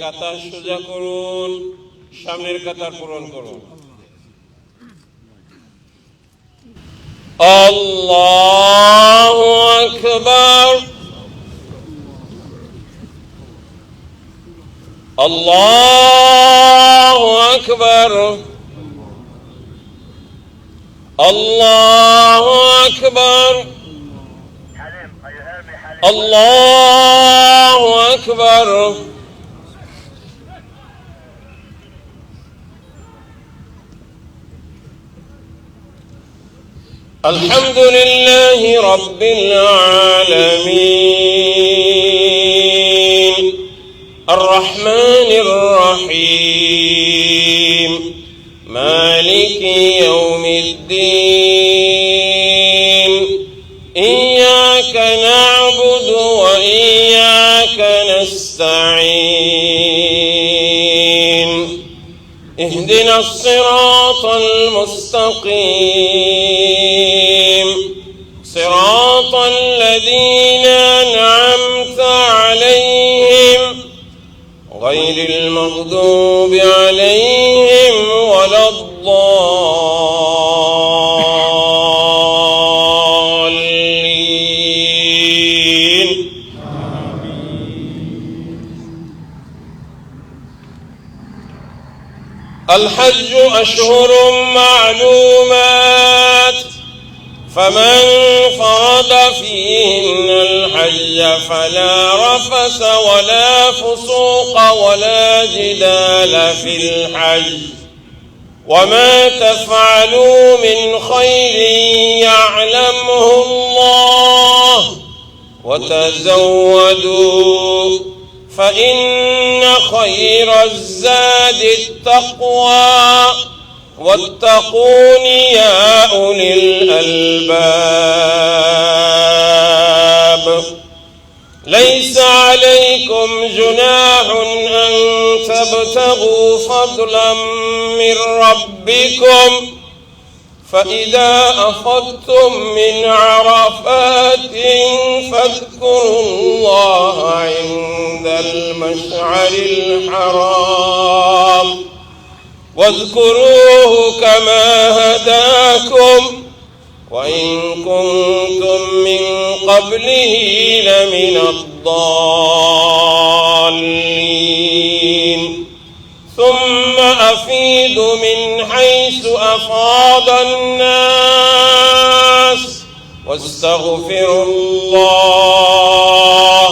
কাতার সোজা করুন, সামনের কাতার পূরণ করুন। আল্লাহু আকবার, আল্লাহু আকবার, আল্লাহু আকবার, আল্লাহু আকবার। الحمد لله رب العالمين الرحمن الرحيم مالك يوم الدين إياك نعبد وإياك نستعين اهدنا الصراط المستقيم صراط الذين أنعمت عليهم غير المغضوب عليهم ولا الضالين. الحج أشهر معلومات فمن فرض فيهن الحج فلا رفث ولا فسوق ولا جدال في الحج وما تفعلوا من خير يعلمه الله وتزودوا فإن خير الزاد التقوى واتقون يا أولي الألباب. ليس عليكم جناح أن تبتغوا فضلا من ربكم فإذا أفضتم من عرفات فاذكروا الله عند المشعر الحرام واذكروه كما هداكم وإن كنتم من قبله لمن الضالين. ثم أفيضوا من حيث أفاض الناس واستغفروا الله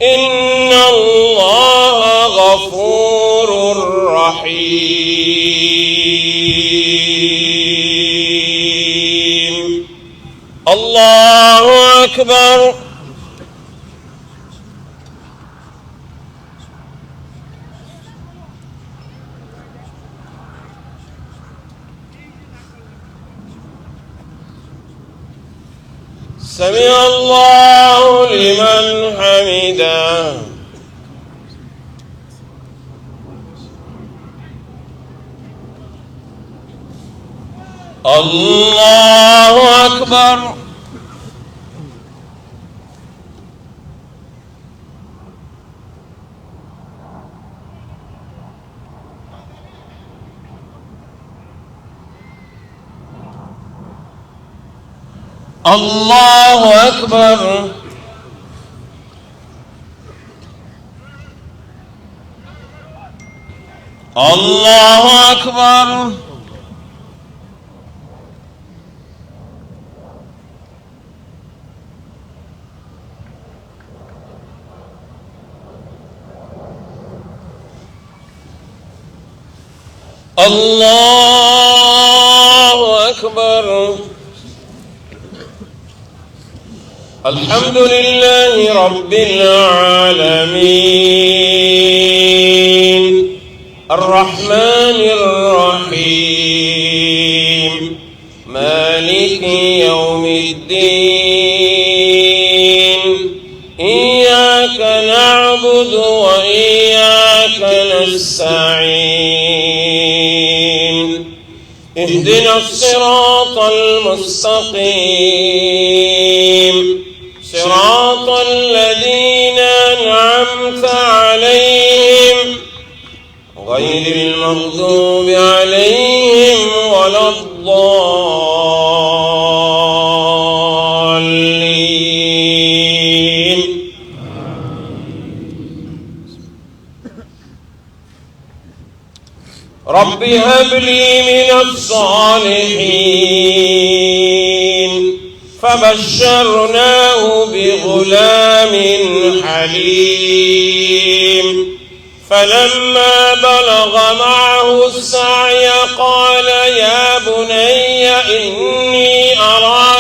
إن الله غفور رحيم. الله أكبر. سمع الله لمن حمده. الله أكبر. الله أكبر. الله أكبر. الله أكبر. الحمد لله رب العالمين الرحمن الرحيم مالك يوم الدين إياك نعبد وإياك نستعين اهدنا الصراط المستقيم صراط الذين أنعمت عليهم المغضوب عليهم ولا الضالين. رب هب لي من الصالحين. فبشرناه بغلام حليم. فلما بلغ معه السعي قال يا بني إني أرى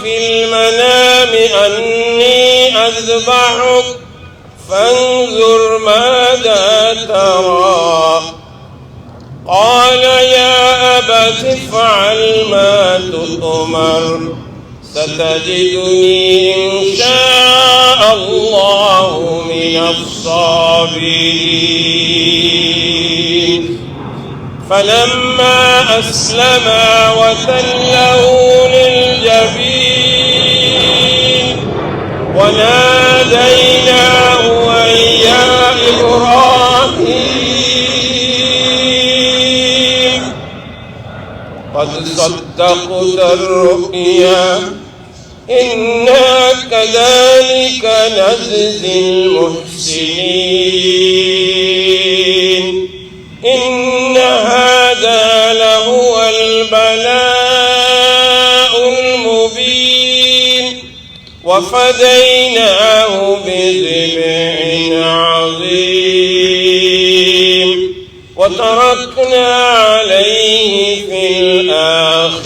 في المنام أني أذبحك فانظر ماذا ترى. قال يا أبت افعل ما تؤمر ستجدني إن شاء الله من الصابرين. فلما أسلما وتله للجبين وناديناه أن يا إبراهيم قد صدقت الرؤيا إنا كذلك نجزي المحسنين. إن هذا لهو البلاء المبين وفديناه بذبح عظيم وتركنا عليه في الآخرين.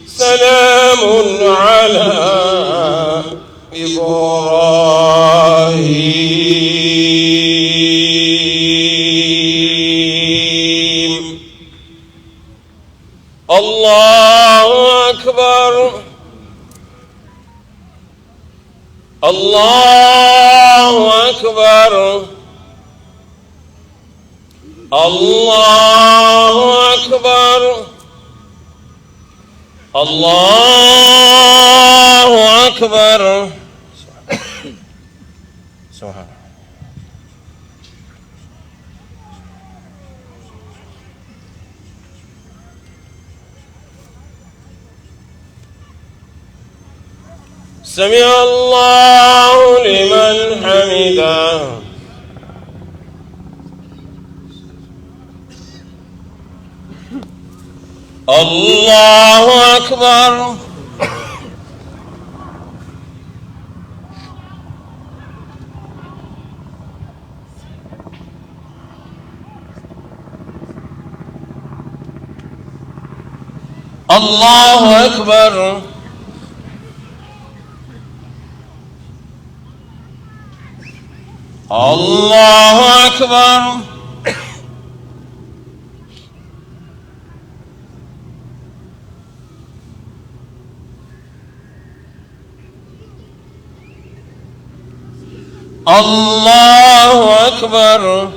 سلام على إبراهيم. الله أكبر. الله أكبر. الله أكبر. الله أكبر. سبحان الله. سمع الله لمن حمده. الله أكبر. الله أكبر. الله أكبر. الله أكبر.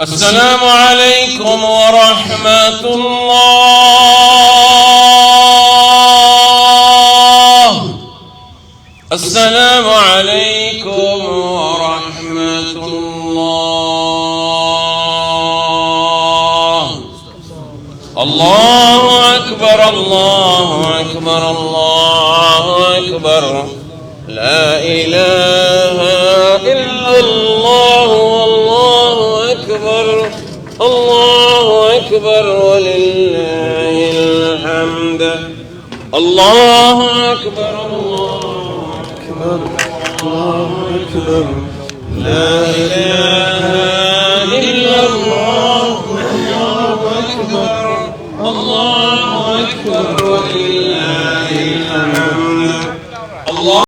السلام عليكم ورحمة الله. السلام عليكم ورحمة الله. الله أكبر. الله أكبر. الله الله أكبر لا إله إلا الله والله أكبر الله أكبر ولله الحمد الله أكبر الله أكبر الله أكبر لا إله إلا الله الله أكبر الله أكبر ولله الحمد